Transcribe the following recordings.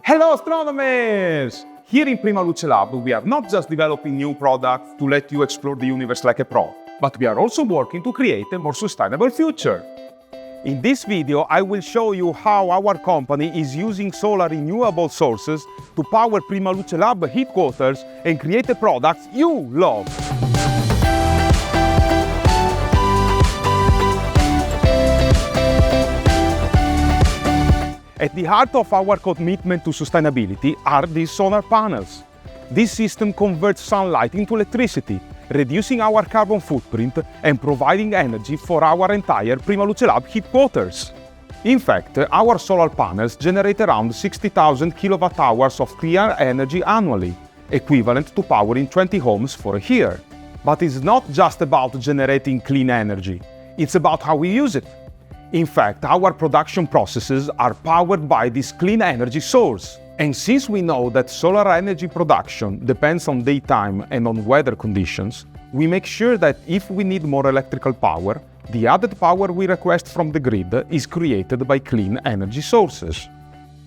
Hello astronomers! Here in Prima Luce Lab, we are not just developing new products to let you explore the universe like a pro, but we are also working to create a more sustainable future. In this video, I will show you how our company is using solar renewable sources to power Prima Luce Lab headquarters and create the products you love. At the heart of our commitment to sustainability are these solar panels. This system converts sunlight into electricity, reducing our carbon footprint and providing energy for our entire Prima Luce Lab headquarters. In fact, our solar panels generate around 60,000 kilowatt-hours of clean energy annually, equivalent to powering 20 homes for a year. But it's not just about generating clean energy, it's about how we use it. In fact, our production processes are powered by this clean energy source. And since we know that solar energy production depends on daytime and on weather conditions, we make sure that if we need more electrical power, the added power we request from the grid is created by clean energy sources.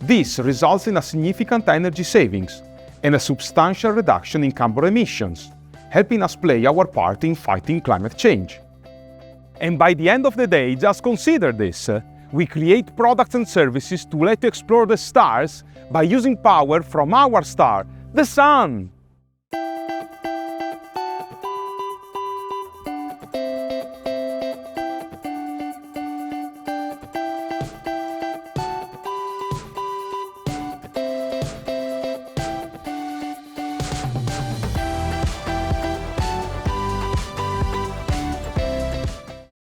This results in a significant energy savings and a substantial reduction in carbon emissions, helping us play our part in fighting climate change. And by the end of the day, just consider this. We create products and services to let you explore the stars by using power from our star, the Sun.